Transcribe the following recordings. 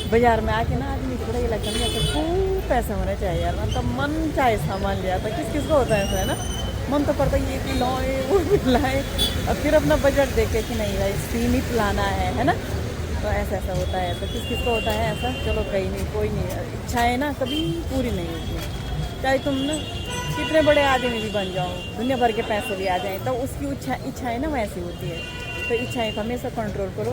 बाजार में आके ना आदमी को थोड़ा ये लगता है कि ऐसे खूब पैसे होने चाहिए यार, मतलब मन चाहे सामान लिया था, किस किस को होता है ऐसा, है ना। मन तो करता है ये भी लाए वो भी लाए, और फिर अपना बजट देखे कि नहीं भाई सीमित लाना है ना। तो ऐसा ऐसा होता है, तो किस किस को होता है ऐसा। चलो कहीं नहीं, कोई नहीं, इच्छाएं ना कभी पूरी नहीं होती। चाहे तुम ना कितने बड़े आदमी भी बन जाओ, दुनिया भर के पैसे भी आ जाएं, तो उसकी इच्छाएं ना वैसी होती है। तो इच्छाएं को हमेशा कंट्रोल करो।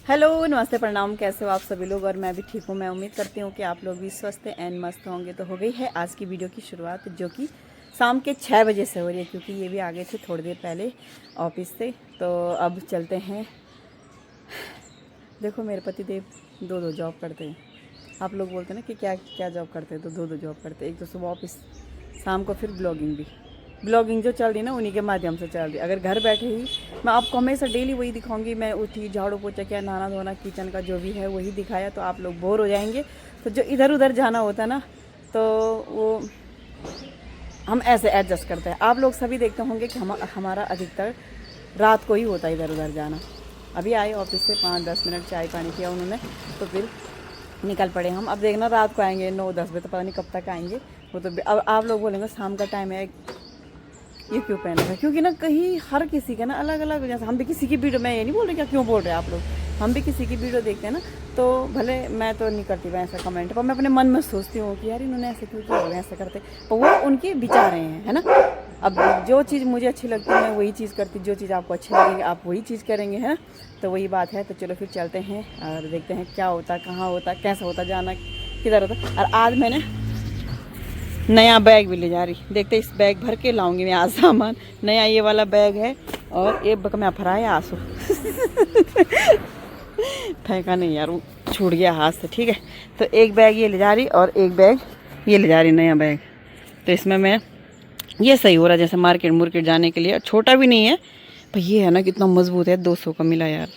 हेलो, नमस्ते, प्रणाम, कैसे हो आप सभी लोग। और मैं भी ठीक हूँ। मैं उम्मीद करती हूँ कि आप लोग भी स्वस्थ एंड मस्त होंगे। तो हो गई है आज की वीडियो की शुरुआत, जो कि शाम के 6 बजे से हो रही है, क्योंकि ये भी आ गए थे थोड़ी देर पहले ऑफिस से। तो अब चलते हैं। देखो मेरे पति देव दो जॉब करते हैं। आप लोग बोलते हैं ना कि क्या क्या जॉब करते हैं, तो दो जॉब करते हैं। एक तो सुबह ऑफिस, शाम को फिर ब्लॉगिंग भी। ब्लॉगिंग जो चल रही है ना उन्हीं के माध्यम से चल रही है। अगर घर बैठे ही मैं आपको हमेशा डेली वही दिखाऊंगी, मैं उठी, झाड़ू पोछा किया, नहाना धोना, किचन का जो भी है वही दिखाया, तो आप लोग बोर हो जाएंगे। तो जो इधर उधर जाना होता है ना, तो वो हम ऐसे एडजस्ट करते हैं। आप लोग सभी देखते होंगे कि हमारा अधिकतर रात को ही होता है इधर उधर जाना। अभी आए ऑफिस से 5-10 मिनट चाय पानी किया उन्होंने, तो फिर निकल पड़े हम। अब देखना रात को आएंगे 9-10 बजे, तो पता नहीं कब तक आएंगे वो। तो अब आप लोग बोलेंगे शाम का टाइम है ये क्यों पहना है, क्योंकि ना कहीं हर किसी के ना अलग अलग, जैसे हम भी किसी की वीडियो, मैं ये नहीं बोल रही क्या, क्यों बोल रहे हैं आप लोग, हम भी किसी की वीडियो देखते हैं ना। तो भले मैं तो नहीं करती मैं ऐसा कमेंट, पर मैं अपने मन में सोचती हूँ कि यार इन्होंने ऐसे क्यों किया होगा, ऐसा करते, पर वो उनके विचार हैं, है ना। अब जो चीज़ मुझे अच्छी लगती है मैं वही चीज़ करती, जो चीज़ आपको अच्छी लगेगी आप वही चीज़ करेंगे, है ना। तो वही बात है। तो चलो फिर चलते हैं और देखते हैं क्या होता, कहाँ होता, कैसा होता, जाना किधर होता। और आज मैंने नया बैग भी ले जा रही, देखते इस बैग भर के लाऊंगी मैं आज सामान। नया ये वाला बैग है, और एक बक में फराए आंसू फेंका नहीं यार, वो छूट गया हाथ से, ठीक है। तो एक बैग ये ले जा रही और एक बैग ये ले जा रही, नया बैग। तो इसमें मैं ये सही हो रहा है जैसे मार्केट जाने के लिए, छोटा भी नहीं है। पर ये है ना कितना मजबूत है, 200 का मिला यार।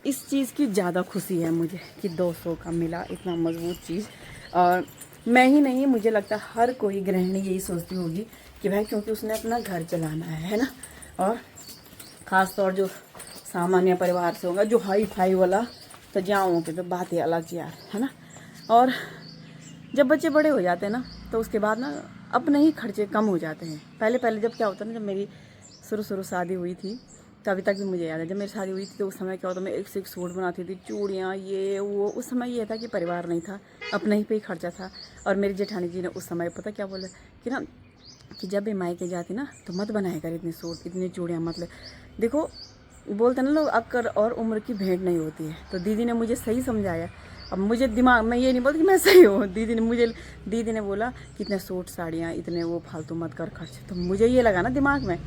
इस चीज़ की ज़्यादा खुशी है मुझे कि 200 का मिला, इतना मजबूत चीज़। और मैं ही नहीं, मुझे लगता है हर कोई गृहिणी यही सोचती होगी कि भाई क्योंकि उसने अपना घर चलाना है ना। और ख़ास तौर जो सामान्य परिवार से होगा, जो हाई फाई वाला, तो जाऊँ के तो बात ही अलग यार, है ना। और जब बच्चे बड़े हो जाते हैं ना, तो उसके बाद ना अपने ही खर्चे कम हो जाते हैं। पहले जब क्या होता है ना, जब मेरी शुरू शादी हुई थी, तो अभी तक भी मुझे याद है जब मेरी शादी हुई थी, तो उस समय क्या होता, मैं एक से एक सूट बनाती थी, चूड़ियाँ, ये वो। उस समय ये था कि परिवार नहीं था, अपने ही पे ही खर्चा था। और मेरी जेठानी जी ने उस समय पता क्या बोले कि ना, कि जब भी मायके जाती ना तो मत बनाया कर इतने सूट, इतनी चूड़ियाँ, मतलब देखो बोलते ना लोग अक्कर और उम्र की भेंट नहीं होती है। तो दीदी ने मुझे सही समझाया। अब मुझे दिमाग में ये नहीं बोलती कि मैं सही हूँ, दीदी ने बोला कि इतने सूट साड़ियाँ इतने वो फालतू मत कर खर्च। तो मुझे ये लगा ना दिमाग में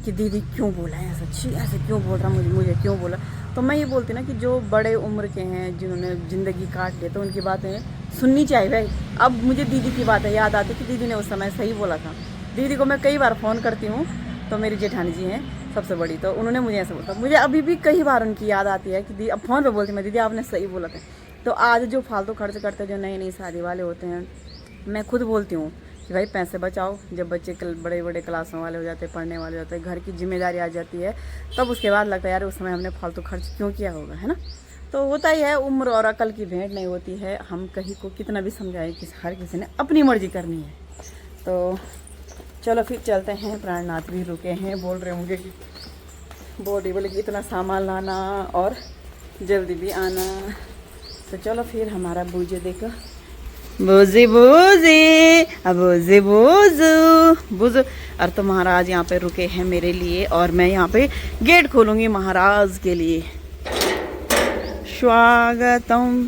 कि दीदी क्यों बोला है ऐसा, ऐसे क्यों बोल रहा, मुझे क्यों बोला। तो मैं ये बोलती ना कि जो बड़े उम्र के हैं, जिन्होंने ज़िंदगी काट ली, तो उनकी बातें सुननी चाहिए भाई। अब मुझे दीदी की बातें याद आती कि दीदी ने उस समय सही बोला था। दीदी को मैं कई बार फ़ोन करती हूँ, तो मेरी जेठानी जी हैं सबसे बड़ी, तो उन्होंने मुझे ऐसा बोला। मुझे अभी भी कई बार उनकी याद आती है कि दीदी, अब फ़ोन पे बोलती मैं, दीदी आपने सही बोला था। तो आज जो फालतू खर्च करते हैं, जो नई शादी वाले होते हैं, मैं खुद बोलती हूँ कि भाई पैसे बचाओ। जब बच्चे बड़े क्लासों वाले हो जाते हैं, पढ़ने वाले होते हैं, घर की जिम्मेदारी आ जाती है, तब उसके बाद लगता है यार उस समय हमने फालतू खर्च क्यों किया होगा, है ना। तो होता ही है, उम्र और अकल की भेंट नहीं होती है। हम कहीं को कितना भी समझाएं कि हर किसी ने अपनी मर्जी करनी है। तो चलो फिर चलते हैं। प्राणनाथ भी रुके हैं, बोल रहे होंगे कि बॉडी बोले कि इतना सामान लाना और जल्दी भी आना। तो चलो फिर हमारा बूझे देखो, बूझे बुझू। और तो महाराज यहाँ पे रुके हैं मेरे लिए, और मैं यहाँ पे गेट खोलूँगी महाराज के लिए। स्वागतम।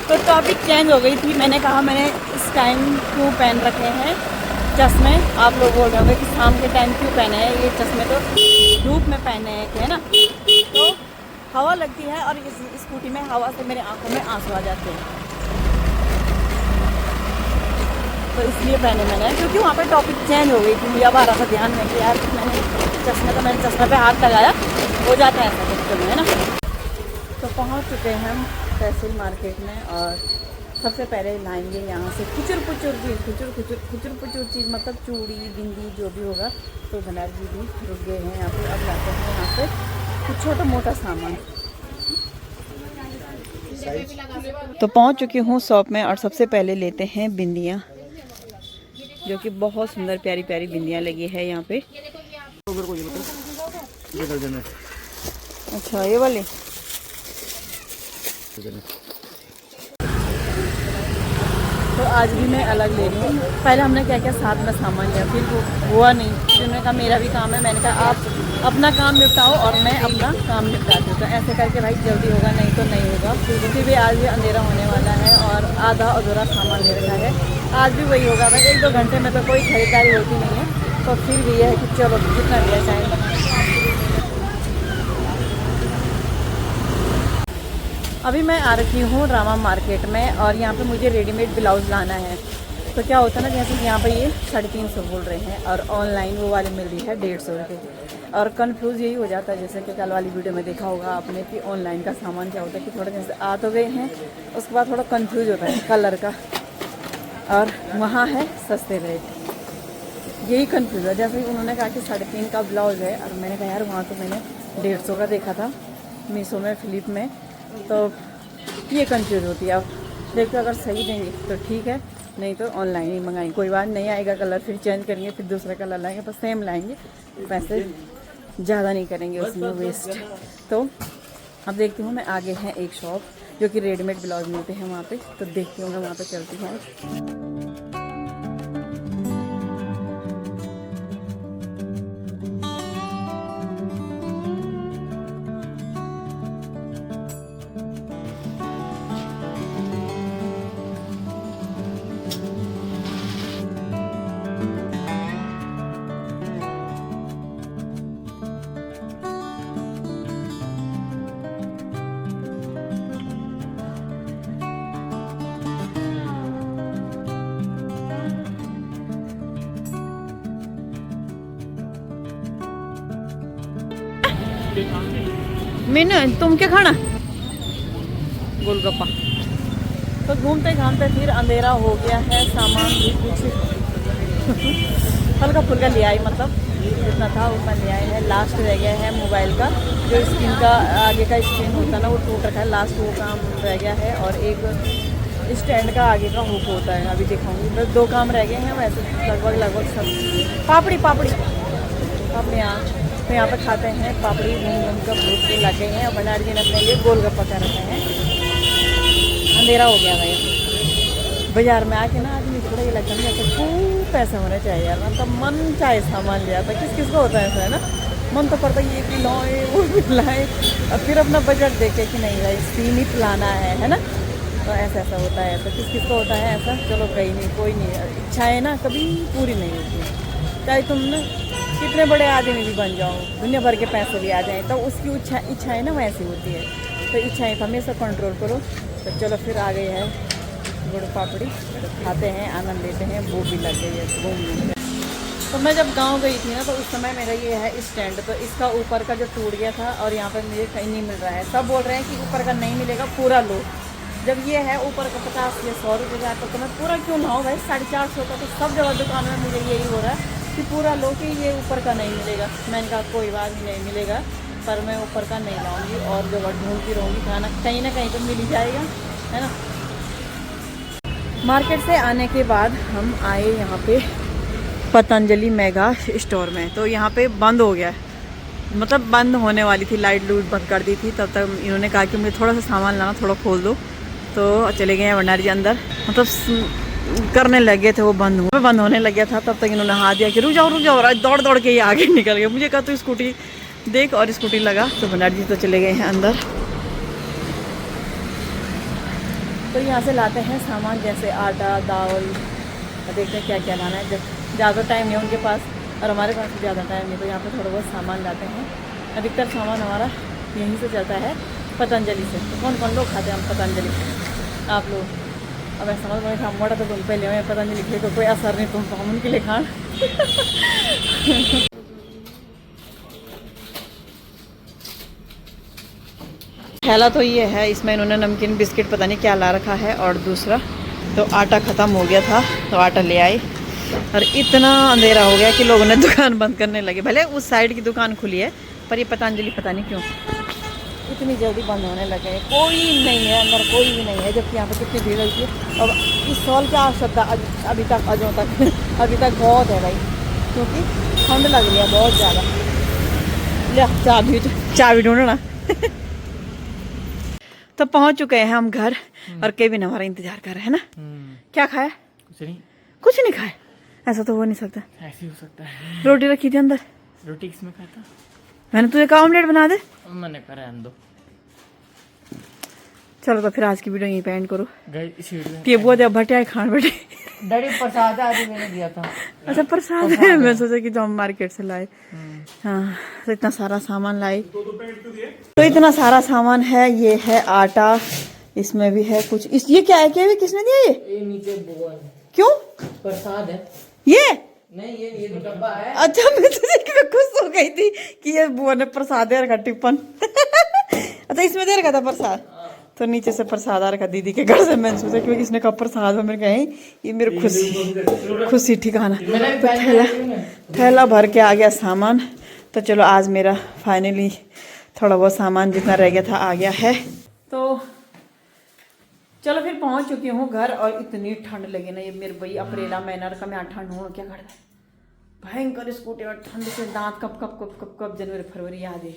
तो टॉपिक चेंज हो गई थी। मैंने कहा मैंने इस टाइम क्यों पहन रखे हैं चश्मे। आप लोग बोल रहे होंगे कि शाम के टाइम क्यों पहने हैं ये चश्मे, तो धूप में पहने हैं, है ना। तो हवा लगती है और इस स्कूटी में हवा से मेरे आंखों में आंसू आ जाते हैं, तो इसलिए पहने मैंने, क्योंकि वहाँ पे टॉपिक चेंज हो गई थी। मुझे अब आ रहा था ध्यान में कि यार मैंने चश्मे पे हाथ लगाया, हो जाता है ऐसा कभी, है ना। तो पहुँच चुके हैं हम तहसील मार्केट में, और सबसे पहले लाएंगे यहाँ से खुचुर पुचुर चीज़, मतलब चूड़ी, बिंदी, जो भी होगा। तो धनार जी भी रुक गए हैं यहाँ पे। अब लाते हैं यहाँ से कुछ छोटा मोटा सामान। तो पहुंच चुकी हूँ शॉप में और सबसे पहले लेते हैं बिंदियाँ, जो कि बहुत सुंदर प्यारी प्यारी बिंदियाँ लगी है यहाँ पे। अच्छा ये वाली। तो आज भी मैं अलग ले रही हूँ। पहले हमने क्या क्या साथ में सामान लिया, फिर वो हुआ नहीं, फिर उन्होंने कहा मेरा भी काम है, मैंने कहा आप अपना काम निपटाओ और मैं अपना काम निपटाती हूँ। तो ऐसे करके भाई जल्दी होगा, नहीं तो नहीं होगा। फिर भी आज भी अंधेरा होने वाला है और आधा अधूरा सामान ले रखा है। आज भी वही होगा भाई, 1-2 घंटे में तो कोई खरीदारी होती नहीं है। तो फिर भी यह है कि चलो जितना लिया चाहे। अभी मैं आ रखी हूँ रामा मार्केट में और यहाँ पे मुझे रेडीमेड ब्लाउज़ लाना है। तो क्या होता है ना, जैसे कि यहाँ पे ये 350 बोल रहे हैं और ऑनलाइन वो वाली मिल रही है 150 रुपये। और कन्फ्यूज़ यही हो जाता है, जैसे कि कल वाली वीडियो में देखा होगा आपने कि ऑनलाइन का सामान क्या होता है कि थोड़ा जैसे आ तो गए हैं, उसके बाद थोड़ा कन्फ्यूज़ होता है कलर का, और वहाँ है सस्ते रेट। यही कन्फ्यूज़ है। जैसे उन्होंने कहा कि 350 का ब्लाउज़ है और मैंने कहा यार वहाँ तो मैंने 150 का देखा था मीशो में, फ्लिप में। तो ये कंफ्यूज होती है। अब देखो अगर सही देंगे तो ठीक है, नहीं तो ऑनलाइन ही मंगाएंगे। कोई बात नहीं आएगा कलर, फिर चेंज करेंगे, फिर दूसरा कलर लाएंगे, बस सेम लाएंगे, पैसे ज़्यादा नहीं करेंगे उसमें वेस्ट। तो अब देखती हूँ मैं, आगे है एक शॉप जो कि रेडीमेड ब्लाउज मिलते हैं वहाँ पे, तो देखती हूँ मैं वहाँ पे चलती हूँ। मैंने तुम क्या खाना? गोलगप्पा। तो घूमते घामते फिर अंधेरा हो गया है, सामान भी कुछ हल्का फुल्का लिया है, मतलब जितना था उतना लिया है। लास्ट रह गया है मोबाइल का, जो स्क्रीन का आगे का स्क्रीन होता है ना वो टूट रखा है, लास्ट वो काम रह गया है। और एक स्टैंड का आगे का हुक होता है, अभी दिखाऊंगी। बस 2 काम रह गए हैं, वैसे लगभग सब। पापड़ी यहाँ तो यहाँ पर खाते हैं पापड़ी, घूम का भूख भी लग गई हैं। और भंडारी जी ने अपने लिए गोलगप्पा कर रखे हैं। अंधेरा हो गया भाई, बाजार में आके ना आदमी थोड़ा ये लगता है कि खूब पैसे होने चाहिए यार, मतलब मन चाहे सामान लिया था। किस को होता है ऐसा, है ना? मन तो पड़ता है ये भी लाए वो भी लाए, और फिर अपना बजट देखे कि नहीं भाई सीमित लाना है ना? तो ऐसा होता है। तो किस को होता है ऐसा? चलो कहीं नहीं, कोई नहीं, इच्छाएँ ना कभी पूरी नहीं होती। चाहे तुम ना कितने बड़े आदमी भी बन जाओ, दुनिया भर के पैसे भी आ जाएँ, तो उसकी इच्छाएँ ना वैसी होती है। तो इच्छाएँ हमेशा कंट्रोल करो। तो चलो फिर आ गई है गुड़ पापड़ी, तो खाते हैं, आनंद लेते हैं। भूख भी लग गई है घूमने। तो मैं जब गांव गई थी ना, तो उस समय मेरा ये है स्टैंड, तो इसका ऊपर का जो टूट गया था और यहाँ पर मुझे कहीं नहीं मिल रहा है। सब बोल रहे हैं कि ऊपर का नहीं मिलेगा, पूरा लो। जब ये है ऊपर का 50 या 100 रुपये का, तो मैं पूरा क्यों ना हो भाई, 450 का। तो सब जगह दुकान में मुझे यही हो रहा है कि पूरा लो, कि ये ऊपर का नहीं मिलेगा। मैंने कहा कोई बात नहीं मिलेगा, पर मैं ऊपर का नहीं लाऊंगी और जगह ढूंढती रहूँगी, खाना कहीं ना कहीं तो मिल ही जाएगा, है ना? मार्केट से आने के बाद हम आए यहाँ पे पतंजलि मेगा स्टोर में। तो यहाँ पे बंद हो गया है, मतलब बंद होने वाली थी, लाइट लूट बंद कर दी थी। तब तक इन्होंने कहा कि मुझे थोड़ा सा सामान लाना, थोड़ा खोल दो। तो चले गए हैं भंडारी जी अंदर, मतलब करने लगे थे, वो बंद होने लग गया था। तब तक इन्होंने हाथ दिया कि रुक जाओ, और दौड़ के ये आगे निकल गए। मुझे कहा तो स्कूटी देख, और स्कूटी लगा। तो भंडारी जी तो चले गए हैं अंदर। तो यहाँ से लाते हैं सामान, जैसे आटा, दाल, देखते हैं क्या क्या लाना है। जब ज़्यादा टाइम नहीं उनके पास और हमारे पास भी ज़्यादा टाइम नहीं, तो यहाँ पे थोड़ा बहुत सामान लाते हैं। अधिकतर सामान हमारा यहीं से चलता है, पतंजलि से। तो कौन लोग खाते हैं हम पतंजलि से? आप लोग। अब ऐसा समझ में हम मोटा तो तुम पहले में पतंजलि के कोई असर नहीं, तुम तो हम उनके लिए खान। थैला तो ये है, इसमें इन्होंने नमकीन बिस्किट पता नहीं क्या ला रखा है। और दूसरा तो आटा ख़त्म हो गया था, तो आटा ले आए। और इतना अंधेरा हो गया कि लोगों ने दुकान बंद करने लगे। भले उस साइड की दुकान खुली है, पर ये पतंजलि पता नहीं क्यों इतनी जल्दी बंद होने लगे हैं, कोई नहीं है अंदर, कोई भी नहीं है, जबकि यहाँ पे कितनी भीड़ रहती है। और इस साल क्या आवश्यकता अभी तक अजों तक अभी तक बहुत है भाई, क्योंकि ठंड लग रही है बहुत ज़्यादा। ले चाबी ढूंढना तो पहुँच चुके हैं हम घर, और केविन हमारा इंतजार कर रहे हैं ना। क्या खाया? कुछ नहीं खाया। ऐसा तो हो नहीं सकता, ऐसे हो सकता है। रोटी रखी थी अंदर। रोटी किसमें खाता? मैंने तुझे कहा ऑमलेट बना दे। मैंने करा दो। चलो तो फिर आज की वीडियो यहीं पे एंड करो। इसी वीडियो ये बुआ जब भटिया खान बैठे। डैडी प्रसाद आज मैंने दिया था। अच्छा प्रसाद है, मैं सोचा कि जो हम मार्केट से लाए। हाँ तो इतना सारा सामान लाए, तो इतना सारा सामान है। ये है आटा, इसमें भी है कुछ। इस ये क्या है? क्या किसने दिया ये नीचे बुआ ने। क्यों? प्रसाद है ये? नहीं, ये तो डब्बा है। अच्छा मैं तुझे मैं खुश हो गई थी कि ये बुआ ने प्रसाद दे रखा टिप्पन। अच्छा इसमें दे रखा था प्रसाद, तो नीचे से प्रसाद आ रखा दीदी के घर से। मैंने सोचा कि किसने कहा प्रसाद में, मेरे कहीं ये मेरे खुशी ठिकाना। तो थैला भर के आ गया सामान। तो चलो आज मेरा फाइनली थोड़ा बहुत सामान जितना रह गया था आ गया है। तो चलो फिर पहुंच चुकी हूँ घर, और इतनी ठंड लगी ना, ये मेरे भाई अप्रैला महीना का मैं ठंड हूँ क्या कर भयंकर स्कूटी में ठंड से दांत कब कब कब कब कब जनवरी फरवरी याद है।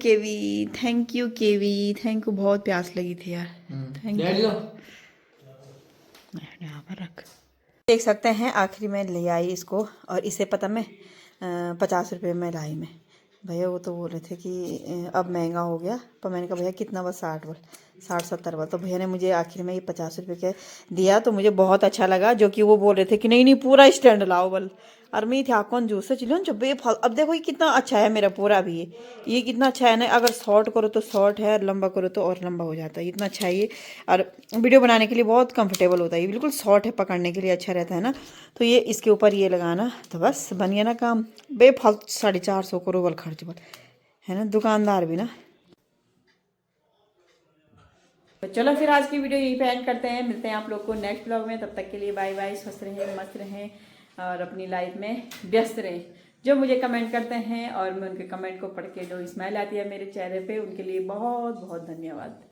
केवी थैंक यू, केवी थैंक यू, बहुत प्यास लगी थी यार। Thank you. यहाँ पर रख, देख सकते हैं आखिरी में ले आई इसको, और इसे पता मैं 50 रुपये में लाई मैं। भैया वो तो बोल रहे थे कि अब महंगा हो गया, पर मैंने कहा भैया कितना बस 60-70 वाला। तो भैया ने मुझे आखिर में ये 50 रुपये के दिया, तो मुझे बहुत अच्छा लगा। जो कि वो बोल रहे थे कि नहीं नहीं पूरा स्टैंड लाओ बल, और मैं थी कौन जूस से चलो जब बेफाल। अब देखो ये कितना अच्छा है मेरा पूरा भी, ये कितना अच्छा है ना। अगर शॉर्ट करो तो शॉर्ट है, और लंबा करो तो और लंबा हो जाता है। इतना अच्छा है ये, और वीडियो बनाने के लिए बहुत कंफर्टेबल होता है। ये बिल्कुल शॉर्ट है, पकड़ने के लिए अच्छा रहता है ना। तो ये इसके ऊपर ये लगाना तो बस बन गया ना काम। बेफालतू 450 करो बल खर्च बल, है ना, दुकानदार भी ना। तो चलो फिर आज की वीडियो यहीं पे एंड करते हैं। मिलते हैं आप लोग को नेक्स्ट ब्लॉग में। तब तक के लिए बाय बाय। स्वस्थ रहें, मस्त रहें, और अपनी लाइफ में व्यस्त रहें। जो मुझे कमेंट करते हैं और मैं उनके कमेंट को पढ़ के जो स्माइल आती है मेरे चेहरे पे, उनके लिए बहुत बहुत धन्यवाद।